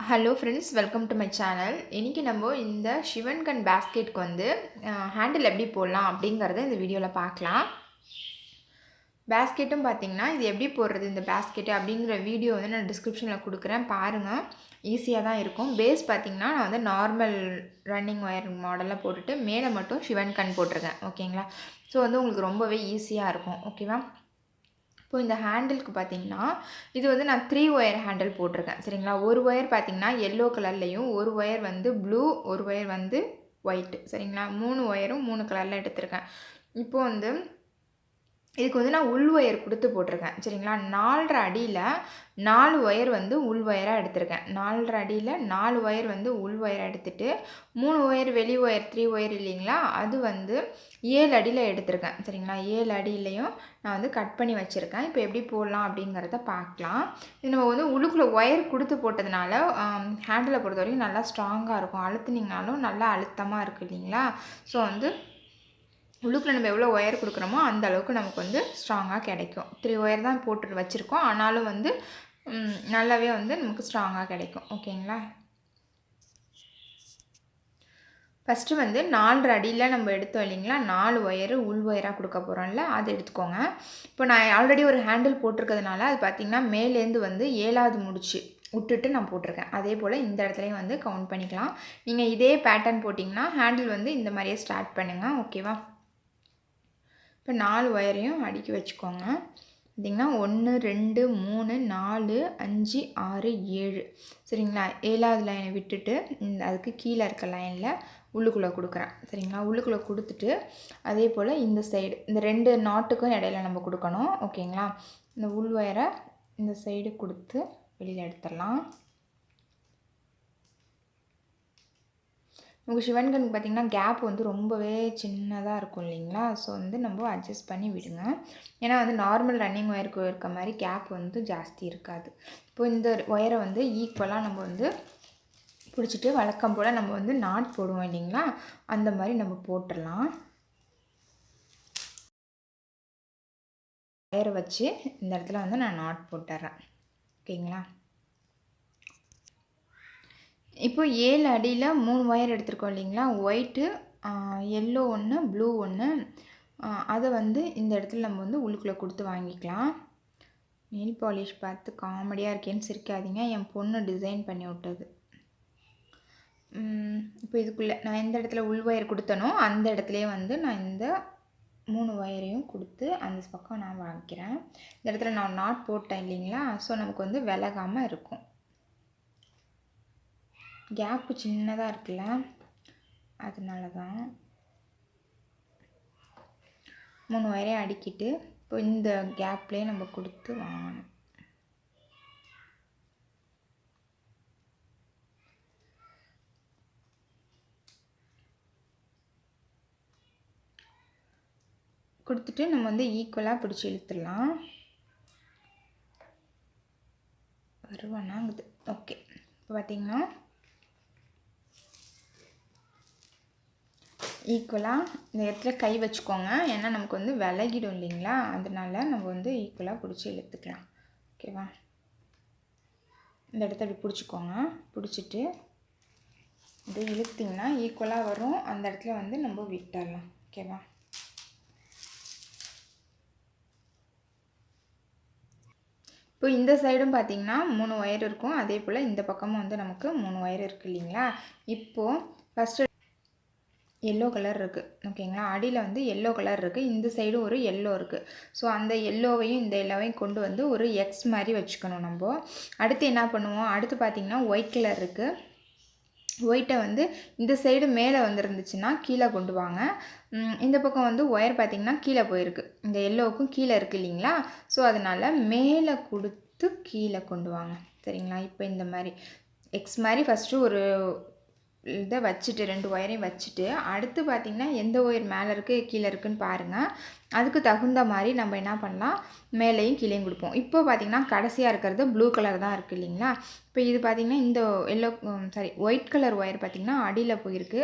Hello friends, welcome to my channel. இன்றைக்கி நம்ம இந்த சிவன் கன் பேஸ்கெட்க்கு வந்து ஹேண்டில் எப்படி போடலாம் அப்படிங்கிறத இந்த வீடியோவில் பார்க்கலாம். பேஸ்கெட்டும் பார்த்திங்கன்னா இது எப்படி போடுறது இந்த பேஸ்கெட்டு அப்படிங்கிற வீடியோ வந்து நான் டிஸ்கிரிப்ஷனில் கொடுக்குறேன், பாருங்கள். ஈஸியாக தான் இருக்கும். பேஸ் பார்த்திங்கன்னா நான் வந்து நார்மல் ரன்னிங் ஒயர் மாடலில் போட்டுட்டு மேலே மட்டும் சிவன் கன் போட்டிருக்கேன். ஓகேங்களா? ஸோ வந்து உங்களுக்கு ரொம்பவே ஈஸியாக இருக்கும். ஓகேவா? இப்போ இந்த ஹேண்டிலுக்கு பார்த்தீங்கன்னா இது வந்து நான் 3 ஒயர் ஹேண்டில் போட்டிருக்கேன். சரிங்களா? ஒரு ஒயர் பார்த்தீங்கன்னா எல்லோ கலர்லேயும், ஒரு ஒயர் வந்து ப்ளூ, ஒரு ஒயர் வந்து ஒயிட்டு. சரிங்களா? 3 ஒயரும் 3 கலரில் எடுத்திருக்கேன். இப்போ வந்து இதுக்கு வந்து நான் உள் ஒயர் கொடுத்து போட்டிருக்கேன். சரிங்களா? 4.5 அடியில் 4 ஒயர் வந்து உள் ஒயராக எடுத்திருக்கேன். 4.5 அடியில் 4 ஒயர் வந்து உள் ஒயராக எடுத்துகிட்டு 3 ஒயர் வெளி ஒயர் 3 ஒயர் இல்லைங்களா, அது வந்து 7 அடியில் எடுத்திருக்கேன். சரிங்களா? 7 அடியிலையும் நான் வந்து கட் பண்ணி வச்சுருக்கேன். இப்போ எப்படி போடலாம் அப்படிங்கிறத பார்க்கலாம். இது நம்ம வந்து உள்ளுக்குள்ளே ஒயர் கொடுத்து போட்டதுனால ஹேண்டிலை பொறுத்த வரைக்கும் நல்லா ஸ்ட்ராங்காக இருக்கும். அழுத்துனீங்கனாலும் நல்லா அழுத்தமாக இருக்குது இல்லைங்களா? ஸோ வந்து உள்ளுக்குள்ள நம்ம எவ்வளோ ஒயர் கொடுக்குறோமோ அந்த அளவுக்கு நமக்கு வந்து ஸ்ட்ராங்காக கிடைக்கும். 3 ஒயர் தான் போட்டு வச்சுருக்கோம், ஆனாலும் வந்து நல்லாவே வந்து நமக்கு ஸ்ட்ராங்காக கிடைக்கும். ஓகேங்களா? ஃபஸ்ட்டு வந்து 4.5 அடியில் நம்ம எடுத்தோம் இல்லைங்களா, 4 ஒயரு உள் ஒயராக கொடுக்க போகிறோம்ல, அதை எடுத்துக்கோங்க. இப்போ நான் ஆல்ரெடி ஒரு ஹேண்டில் போட்டிருக்கிறதுனால அது பார்த்திங்கன்னா மேலேருந்து வந்து 7வது முடிச்சு விட்டுட்டு நான் போட்டிருக்கேன். அதே போல் இந்த இடத்துலையும் வந்து கவுண்ட் பண்ணிக்கலாம். நீங்கள் இதே பேட்டர்ன் போட்டிங்கன்னா ஹேண்டில் வந்து இந்த மாதிரியே ஸ்டார்ட் பண்ணுங்கள். ஓகேவா? இப்போ 4 ஒயரையும் அடுக்கி வச்சுக்கோங்க. பார்த்திங்கன்னா 1 2 3 4 5 6 7. சரிங்களா? 7வது லைனை விட்டுட்டு அதுக்கு கீழே இருக்க லைனில் உள்ளுக்குள்ளே கொடுக்குறேன். சரிங்களா? உள்ளுக்குள்ளே கொடுத்துட்டு அதே போல் இந்த சைடு இந்த 2 நாட்டுக்கும் இடையில நம்ம கொடுக்கணும். ஓகேங்களா? இந்த உள் ஒயரை இந்த சைடு கொடுத்து வெளியில் எடுத்துடலாம். உங்கள் சிவன் கன்னுக்கு பார்த்திங்கன்னா கேப் வந்து ரொம்பவே சின்னதாக இருக்கும் இல்லைங்களா? ஸோ வந்து நம்ம அட்ஜஸ்ட் பண்ணி விடுங்க. ஏன்னா வந்து நார்மல் ரன்னிங் ஒயருக்கு இருக்க மாதிரி கேப் வந்து ஜாஸ்தி இருக்காது. இப்போ இந்த ஒயரை வந்து ஈக்குவலாக நம்ம வந்து பிடிச்சிட்டு வழக்கம் போல் நம்ம வந்து நாட் போடுவோம் இல்லைங்களா, அந்த மாதிரி நம்ம போட்டுடலாம். ஒயரை வச்சு இந்த இடத்துல வந்து நான் நாட் போட்டுறேன். ஓகேங்களா? இப்போ 7 அடியில் 3 ஒயர் எடுத்துருக்கோம் இல்லைங்களா, ஒயிட்டு, எல்லோ ஒன்று, ப்ளூ ஒன்று. அதை வந்து இந்த இடத்துல நம்ம வந்து உள்ளுக்குள்ளே கொடுத்து வாங்கிக்கலாம். நெயில் பாலிஷ் பார்த்து காமெடியாக இருக்கேன்னு சிரிக்காதீங்க, என் பொண்ணு டிசைன் பண்ணி விட்டது. இப்போ இதுக்குள்ளே நான் எந்த இடத்துல உள் ஒயர் கொடுத்தனோ அந்த இடத்துலையே வந்து நான் இந்த 3 ஒயரையும் கொடுத்து அந்த பக்கம் நான் வாங்கிக்கிறேன். இந்த இடத்துல நான் நாட் போட்டேன் இல்லைங்களா, ஸோ நமக்கு வந்து விலகாமல் இருக்கும். கேப்பு சின்னதாக இருக்குல்ல, அதனால தான் 3 ஒயரையும் அடிக்கிட்டு இப்போ இந்த கேப்லேயே நம்ம கொடுத்து வாங்கணும். கொடுத்துட்டு நம்ம வந்து ஈக்குவலாக பிடிச்சி இழுத்துடலாம். வருவானாங்குது. ஓகே. இப்போ பார்த்திங்கன்னா ஈக்குவலாக இந்த இடத்துல கை வச்சுக்கோங்க, ஏன்னா நமக்கு வந்து விலகிடும் இல்லைங்களா, அதனால நம்ம வந்து ஈக்குவலாக பிடிச்சி இழுத்துக்கலாம். ஓகேவா? இந்த இடத்த அப்படி பிடிச்சிக்கோங்க. பிடிச்சிட்டு இது இழுத்திங்கன்னா ஈக்குவலாக வரும். அந்த இடத்துல வந்து நம்ம விட்டுடலாம். ஓகேவா? இப்போ இந்த சைடும் பார்த்திங்கன்னா 3 ஒயர் இருக்கும், அதே போல் இந்த பக்கமும் வந்து நமக்கு 3 ஒயர் இருக்குது இல்லைங்களா. இப்போது ஃபஸ்ட்டு எல்லோ கலர் இருக்குது. ஓகேங்களா? அடியில் வந்து எல்லோ கலர் இருக்குது, இந்த சைடும் ஒரு எல்லோ இருக்குது. ஸோ அந்த எல்லோவையும் இந்த எல்லோவையும் கொண்டு வந்து ஒரு எக்ஸ் மாதிரி வச்சுக்கணும் நம்ம. அடுத்து என்ன பண்ணுவோம், அடுத்து பார்த்திங்கன்னா ஒயிட் கலர் இருக்குது. ஒயிட்டை வந்து இந்த சைடு மேலே வந்துருந்துச்சுன்னா கீழே கொண்டு வாங்க. இந்த பக்கம் வந்து ஒயர் பார்த்திங்கன்னா கீழே போயிருக்கு, இந்த எல்லோவுக்கும் கீழே இருக்குது இல்லைங்களா, ஸோ அதனால் மேலே கொடுத்து கீழே கொண்டு வாங்க. சரிங்களா? இப்போ இந்த மாதிரி எக்ஸ் மாதிரி ஃபஸ்ட்டு ஒரு இதை வச்சுட்டு 2 ஒயரையும் வச்சுட்டு அடுத்து பார்த்திங்கன்னா எந்த ஒயர் மேலே இருக்குது கீழே இருக்குதுன்னு பாருங்கள். அதுக்கு தகுந்த மாதிரி நம்ம என்ன பண்ணலாம், மேலேயும் கீழேயும் கொடுப்போம். இப்போ பார்த்திங்கன்னா கடைசியாக இருக்கிறது ப்ளூ கலர் தான் இருக்குது இல்லைங்களா. இப்போ இது பார்த்திங்கன்னா இந்த ஒயிட் கலர் ஒயர் பார்த்திங்கன்னா அடியில் போயிருக்கு.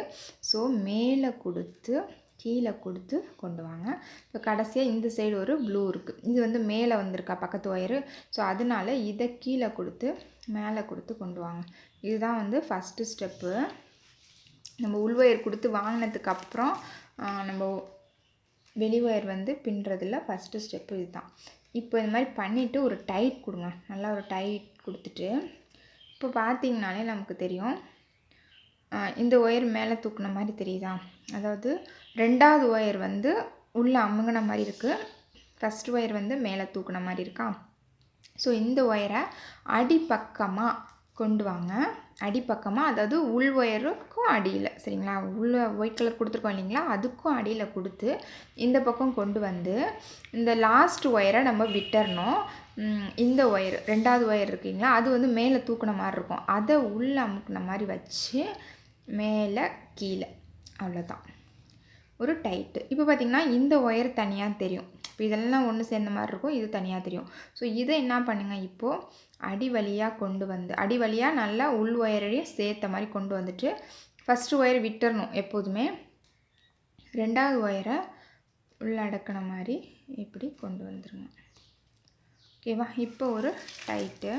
ஸோ மேலே கொடுத்து கீழே கொடுத்து கொண்டு வாங்க. இப்போ கடைசியாக இந்த சைடு ஒரு ப்ளூ இருக்குது, இது வந்து மேலே வந்திருக்கா பக்கத்து ஒயரு. ஸோ அதனால் இதை கீழே கொடுத்து மேலே கொடுத்து கொண்டு வாங்க. இதுதான் வந்து ஃபஸ்ட்டு ஸ்டெப்பு. நம்ம உள் ஒயர் கொடுத்து வாங்கினதுக்கப்புறம் நம்ம வெளி ஒயர் வந்து பின்னுறதுல ஃபஸ்ட்டு ஸ்டெப்பு இதுதான். இப்போ இந்த மாதிரி பண்ணிவிட்டு ஒரு டைட் கொடுங்க, நல்லா ஒரு டைட் கொடுத்துட்டு இப்போ பார்த்திங்கனாலே நமக்கு தெரியும் இந்த ஒயர் மேலே தூக்குன மாதிரி தெரியுதா, அதாவது ரெண்டாவது ஒயர் வந்து உள்ளே அமுங்கின மாதிரி இருக்குது, ஃபஸ்ட் ஒயர் வந்து மேலே தூக்குன மாதிரி இருக்கா. ஸோ இந்த ஒயரை அடிப்பக்கமாக கொண்டு வாங்க, அடிப்பக்கமாக, அதாவது உள் ஒயருக்கும் அடியில், சரிங்களா, உள்ள ஒயிட் கலர் கொடுத்துருக்கோம் இல்லைங்களா, அதுக்கும் அடியில் கொடுத்து இந்த பக்கம் கொண்டு வந்து இந்த லாஸ்ட் ஒயரை நம்ம விட்டுறணும். இந்த ஒயர் ரெண்டாவது ஒயர் இருக்குங்களா, அது வந்து மேலே தூக்குன மாதிரி இருக்கும், அதை உள்ளே அமுக்குன மாதிரி வச்சு மேலே கீழே, அவ்வளோதான், ஒரு டைட்டு. இப்போ பார்த்திங்கன்னா இந்த ஒயர் தனியாக தெரியும், இப்போ இதெல்லாம் ஒன்று சேர்ந்த மாதிரி இருக்கும், இது தனியாக தெரியும். ஸோ இதை என்ன பண்ணுங்கள், இப்போது அடி வழியாக கொண்டு வந்து அடி வழியாக நல்லா உள் ஒயரையும் சேர்த்த மாதிரி கொண்டு வந்துட்டு ஃபஸ்ட்டு ஒயர் விட்டுறணும் எப்போதுமே, ரெண்டாவது ஒயரை உள்ளடக்கின மாதிரி இப்படி கொண்டு வந்துடுங்க. ஓகேவா, இப்போ ஒரு டைட்டு.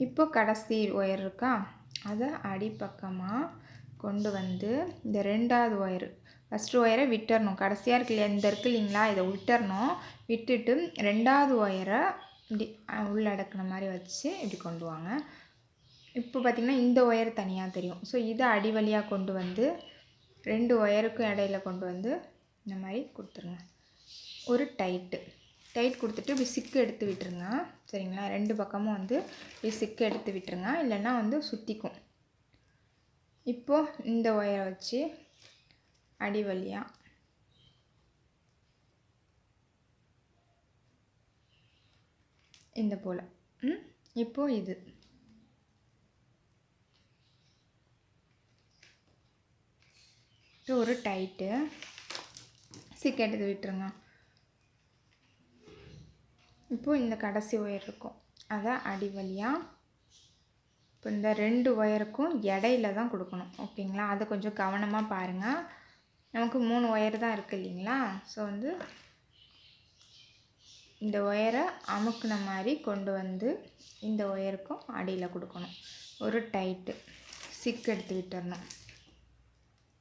இப்போ கடைசி ஒயர் இருக்கா, அதை அடிப்பக்கமாக கொண்டு வந்து இந்த ரெண்டாவது ஒயரு, ஃபஸ்ட்டு ஒயரை விட்டுறணும், கடைசியாக இருக்கு இல்லையா, இந்த இருக்குது இல்லைங்களா, இதை விட்டுறணும், விட்டுட்டு ரெண்டாவது ஒயரை இப்படி உள்ளடக்கின மாதிரி வச்சு இப்படி கொண்டு வாங்க. இப்போ பார்த்திங்கன்னா இந்த ஒயர் தனியாக தெரியும். ஸோ இதை அடி வழியாக கொண்டு வந்து ரெண்டு ஒயருக்கும் இடையில கொண்டு வந்து இந்த மாதிரி கொடுத்துருங்க, ஒரு டைட் கொடுத்துட்டு இப்படி சிக்கு எடுத்து விட்டுருங்க, சரிங்களா, ரெண்டு பக்கமும் வந்து இப்படி சிக்கு எடுத்து விட்டுருங்க, இல்லைன்னா வந்து சுற்றிக்கும். இப்போது இந்த ஒயரை வச்சு அடி வழியாக இந்த போல். இப்போது இது ஒரு டைட்டு சிக்கு எடுத்து விட்டுருங்க. இப்போது இந்த கடைசி ஒயர் இருக்கும், அதை அடி வழியாக இப்போ இந்த ரெண்டு ஒயருக்கும் இடையில தான் கொடுக்கணும், ஓகேங்களா, அதை கொஞ்சம் கவனமாக பாருங்கள். நமக்கு 3 ஒயர் தான் இருக்குது இல்லைங்களா, ஸோ வந்து இந்த ஒயரை அமுக்குன மாதிரி கொண்டு வந்து இந்த ஒயருக்கும் அடியில் கொடுக்கணும், ஒரு டைட்டு சிக்கு எடுத்து விட்டுறணும்.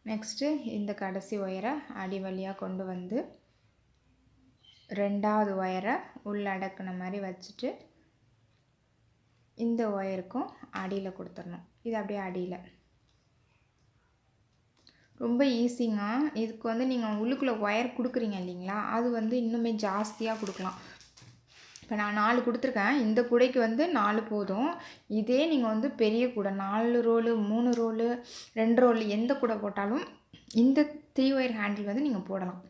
நெக்ஸ்ட்டு இந்த கடைசி ஒயரை அடி வழியாக கொண்டு வந்து ரெண்டாவது ஒயரை உள்ளடக்கின மாதிரி வச்சுட்டு இந்த ஒயருக்கும் அடியில் கொடுத்துடணும், இது அப்படியே அடியில். ரொம்ப ஈஸிங்க. இதுக்கு வந்து நீங்கள் உள்ளுக்குள்ளே ஒயர் கொடுக்குறீங்க இல்லைங்களா, அது வந்து இன்னுமே ஜாஸ்தியாக கொடுக்கலாம். இப்போ நான் 4 கொடுத்துருக்கேன், இந்த கூடைக்கு வந்து 4 போதும். இதே நீங்கள் வந்து பெரிய கூடை 4 ரோலு 3 ரோலு 2 ரோலு எந்த கூடை போட்டாலும் இந்த 3 ஒயர் ஹேண்டில் வந்து நீங்கள் போடலாம்.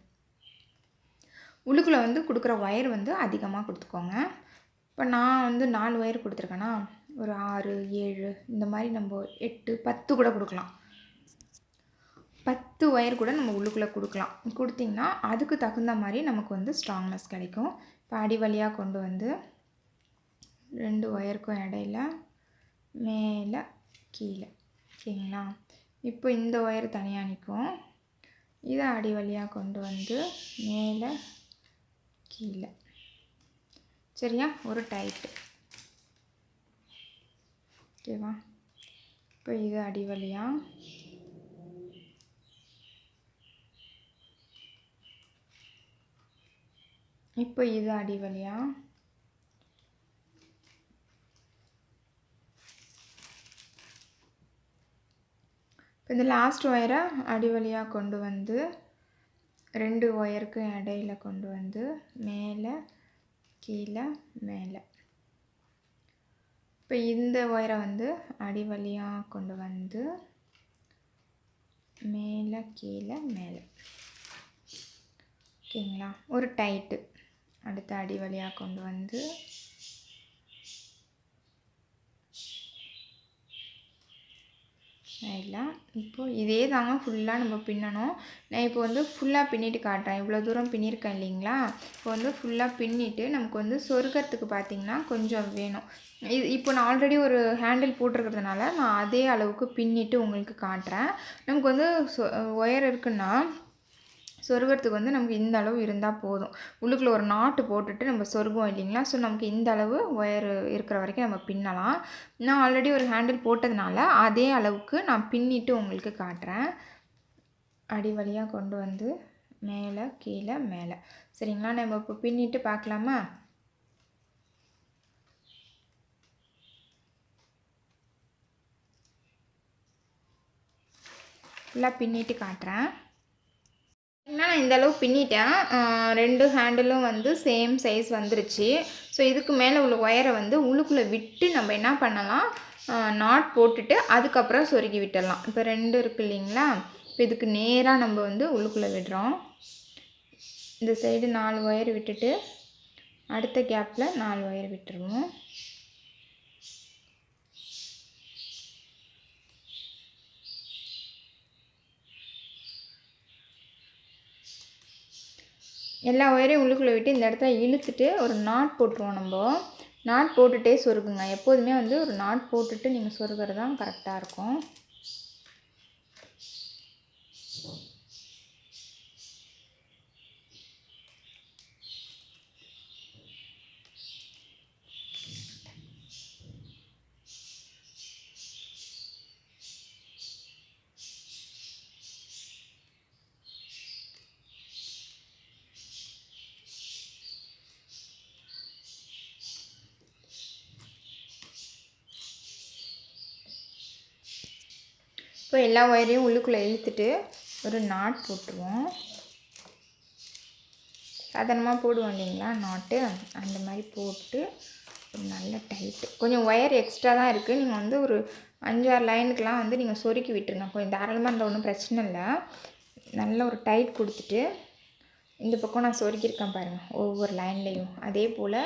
உள்ளுக்குள்ளே வந்து கொடுக்குற ஒயர் வந்து அதிகமாக கொடுத்துக்கோங்க. இப்போ நான் வந்து 4 ஒயர் கொடுத்துருக்கேன்னா ஒரு 6 7 இந்த மாதிரி நம்ம 8 10 கூட கொடுக்கலாம். 10 ஒயர் கூட நம்ம உள்ளுக்குள்ளே கொடுக்கலாம். கொடுத்திங்கன்னா அதுக்கு தகுந்த மாதிரி நமக்கு வந்து ஸ்ட்ராங்னஸ் கிடைக்கும். இப்போ அடி வழியாக கொண்டு வந்து 2 ஒயருக்கும் இடையில மேலே கீழே, ஓகேங்களா. இப்போ இந்த ஒயர் தனியாக நிற்கும், இதை அடி வழியாக கொண்டு வந்து மேலே கீழே, சரியா, ஒரு டைட்டு, ஓகேவா. இப்போ இது அடி வழியாக இப்போ இது அடி வழியாக இப்போ இந்த லாஸ்ட் ஒயரை அடி வழியாக கொண்டு வந்து 2 ஒயருக்கு இடையில கொண்டு வந்து மேலே கீழே மேலே. இப்போ இந்த ஒயரை வந்து அடி வழியாக கொண்டு வந்து மேலே கீழே மேலே, ஓகேங்களா, ஒரு டைட்டு. அடுத்து அடி வழியாக கொண்டு வந்து மேலே சைடில். இப்போது இதே தாங்க ஃபுல்லாக நம்ம பின்னணும். நான் இப்போ வந்து ஃபுல்லாக பின்னிட்டு காட்டுறேன். இவ்வளோ தூரம் பின்னியிருக்கேன் இல்லைங்களா? இப்போ வந்து ஃபுல்லாக பின்னிட்டு நமக்கு வந்து சொருகிறதுக்கு பார்த்திங்கன்னா கொஞ்சம் வேணும். இப்போ நான் ஆல்ரெடி ஒரு ஹேண்டில் போட்டிருக்கிறதுனால நான் அதே அளவுக்கு பின்னிட்டு உங்களுக்கு காட்டுறேன். நமக்கு வந்து ஒயர் இருக்குன்னா சொருகிறதுக்கு வந்து நமக்கு இந்த அளவு இருந்தால் போதும். உள்ளுக்குள்ளே ஒரு நாட்டு போட்டுட்டு நம்ம சொருகுவோம் இல்லைங்களா? ஸோ நமக்கு இந்த அளவு ஒயர் இருக்கிற வரைக்கும் நம்ம பின்னலாம். நான் ஆல்ரெடி ஒரு ஹேண்டில் போட்டதுனால அதே அளவுக்கு நான் பின்னிட்டு உங்களுக்கு காட்டுறேன். அடி வழியாக கொண்டு வந்து மேலே கீழே மேலே. சரிங்களா? நம்ம இப்போ பின்னிட்டு பார்க்கலாமா? ஃபுல்லாக பின்னிட்டு காட்டுறேன். நான் இந்த அளவு பின்னிட்டேன். 2 ஹேண்டிலும் வந்து சேம் சைஸ் வந்துருச்சு. ஸோ இதுக்கு மேலே உள்ள ஒயரை வந்து உள்ளுக்குள்ளே விட்டு நம்ம என்ன பண்ணலாம், நாட் போட்டுட்டு அதுக்கப்புறம் சொருகி விட்டுடலாம். இப்போ 2 இருக்குது இல்லைங்களா? இப்போ இதுக்கு நேராக நம்ம வந்து உள்ளுக்குள்ளே விடுறோம். இந்த சைடு 4 ஒயர் விட்டுட்டு அடுத்த கேப்பில் 4 ஒயர் விட்டுருவோம். எல்லா ஒயரையும் உள்ளுக்குள்ளே விட்டு இந்த இடத்துல இழுத்துட்டு ஒரு நாட் போட்டுருவோம். நம்ம நாட் போட்டுகிட்டே சொருகுங்க. எப்போதுமே வந்து ஒரு நாட் போட்டுட்டு நீங்கள் சொருகிறது தான் கரெக்டாக இருக்கும். இப்போ எல்லா ஒயரையும் உள்ளுக்குள்ளே இழுத்துட்டு ஒரு நாட் போட்டுருவோம். சாதாரணமாக போடுவோம் இல்லைங்களா நாட்டு, அந்த மாதிரி போட்டு ஒரு நல்ல டைட்டு. கொஞ்சம் ஒயர் எக்ஸ்ட்ரா தான் இருக்குது. நீங்கள் வந்து ஒரு 5-6 லைனுக்கெலாம் வந்து நீங்கள் சொருக்கி விட்டுருங்க. கொஞ்சம் தாராளமாக இருந்தால் ஒன்றும் பிரச்சனை இல்லை. நல்ல ஒரு டைட் கொடுத்துட்டு இந்த பக்கம் நான் சொருக்கியிருக்கேன் பாருங்கள் ஒவ்வொரு லைன்லேயும். அதே போல்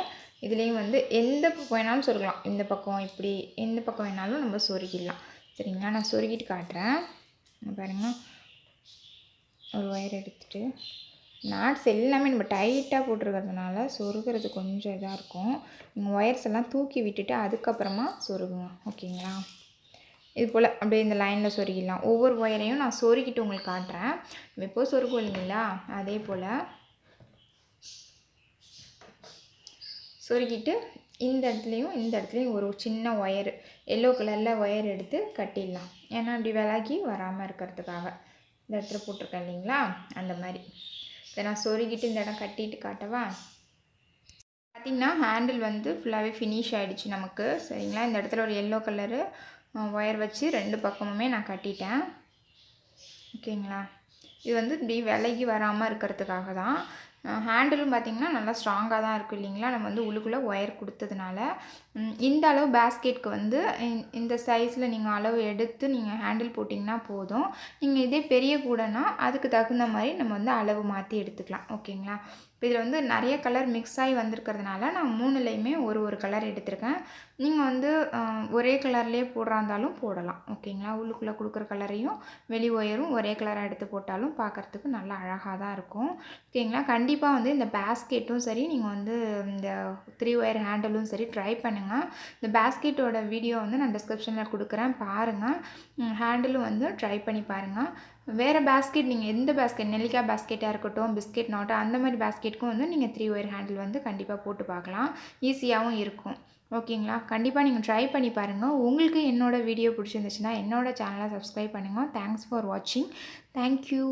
இதுலேயும் வந்து எந்த பக்கம் வேணாலும் சொருக்கலாம். இந்த பக்கம் இப்படி எந்த பக்கம் வேணாலும் நம்ம சொருக்கிடலாம். சரிங்களா? நான் சொருக்கிட்டு காட்டுறேன். பாருங்கள், ஒரு ஒயர் எடுத்துகிட்டு நாட்ஸ் எல்லாமே நம்ம டைட்டாக போட்டிருக்கிறதுனால சொருகிறது கொஞ்சம் இதாக இருக்கும். நீங்கள் ஒயர்ஸ் எல்லாம் தூக்கி விட்டுட்டு அதுக்கப்புறமா சொருகுங்க. ஓகேங்களா? இது போல் அப்படியே இந்த லைனில் சொருகிடலாம். ஒவ்வொரு ஒயரையும் நான் சொருகிட்டு உங்களுக்கு காட்டுறேன். நம்ம எப்போது சொருகுவோம் இல்லைங்களா? அதே போல் சொருகிட்டு இந்த இடத்துலையும் ஒரு சின்ன ஒயர் எல்லோ கலரில் ஒயர் எடுத்து கட்டிடலாம். ஏன்னா அப்படி விலகி வராமல் இருக்கிறதுக்காக இந்த இடத்துல போட்டிருக்கேன் இல்லைங்களா? அந்த மாதிரி இதை நான் சொருகிட்டு இந்த இடம் கட்டிட்டு காட்டவா? பார்த்திங்கன்னா ஹேண்டில் வந்து ஃபுல்லாகவே ஃபினிஷ் ஆகிடுச்சு நமக்கு. சரிங்களா? இந்த இடத்துல ஒரு எல்லோ கலரு ஒயர் வச்சு 2 பக்கமுமே நான் கட்டிட்டேன். ஓகேங்களா? இது வந்து இப்படி விலகி வராமல் இருக்கிறதுக்காக தான். ஹேண்டிலும் பார்த்திங்கன்னா நல்லா ஸ்ட்ராங்காக தான் இருக்குது இல்லைங்களா? நம்ம வந்து உள்ளுக்குள்ளே ஒயர் கொடுத்ததுனால இந்த அளவு பேஸ்கெட்டுக்கு வந்து இந்த சைஸில் நீங்கள் அளவு எடுத்து நீங்கள் ஹேண்டில் போட்டிங்கன்னா போதும். நீங்கள் இதே பெரிய கூடைனா அதுக்கு தகுந்த மாதிரி நம்ம வந்து அளவு மாற்றி எடுத்துக்கலாம். ஓகேங்களா? இப்போ இதில் வந்து நிறைய கலர் மிக்ஸ் ஆகி வந்திருக்கிறதுனால நான் 3லையுமே ஒரு கலர் எடுத்திருக்கேன். நீங்கள் வந்து ஒரே கலர்லேயே போடுறாந்தாலும் போடலாம். ஓகேங்களா? உள்ளுக்குள்ளே கொடுக்குற கலரையும் வெளி ஒயரும் ஒரே கலராக எடுத்து போட்டாலும் பார்க்குறதுக்கு நல்லா அழகாக தான் இருக்கும். ஓகேங்களா? கண்டிப்பாக வந்து இந்த பேஸ்கெட்டும் சரி, நீங்கள் வந்து இந்த 3 ஒயர் ஹேண்டிலும் சரி ட்ரை பண்ணுங்கள். இந்த பேஸ்கெட்டோட வீடியோ வந்து நான் டிஸ்கிரிப்ஷனில் கொடுக்குறேன், பாருங்கள். ஹேண்டிலும் வந்து ட்ரை பண்ணி பாருங்கள். வேறு பேஸ்கெட் நீங்கள் எந்த பேஸ்கெட், நெல்லிக்காய் பேஸ்கெட்டாக இருக்கட்டும், பிஸ்கெட் நாட்டு அந்த மாதிரி பேஸ்கெட்டுக்கும் வந்து நீங்கள் 3 ஒயர் ஹேண்டில் வந்து கண்டிப்பாக போட்டு பார்க்கலாம். ஈஸியாகவும் இருக்கும். ஓகேங்களா? கண்டிப்பாக நீங்கள் ட்ரை பண்ணி பாருங்கள். உங்களுக்கு என்னோடய வீடியோ பிடிச்சிருந்துச்சுன்னா என்னோடய சேனலை சப்ஸ்கிரைப் பண்ணுங்கள். தேங்க்ஸ் ஃபார் வாட்சிங். தேங்க்யூ.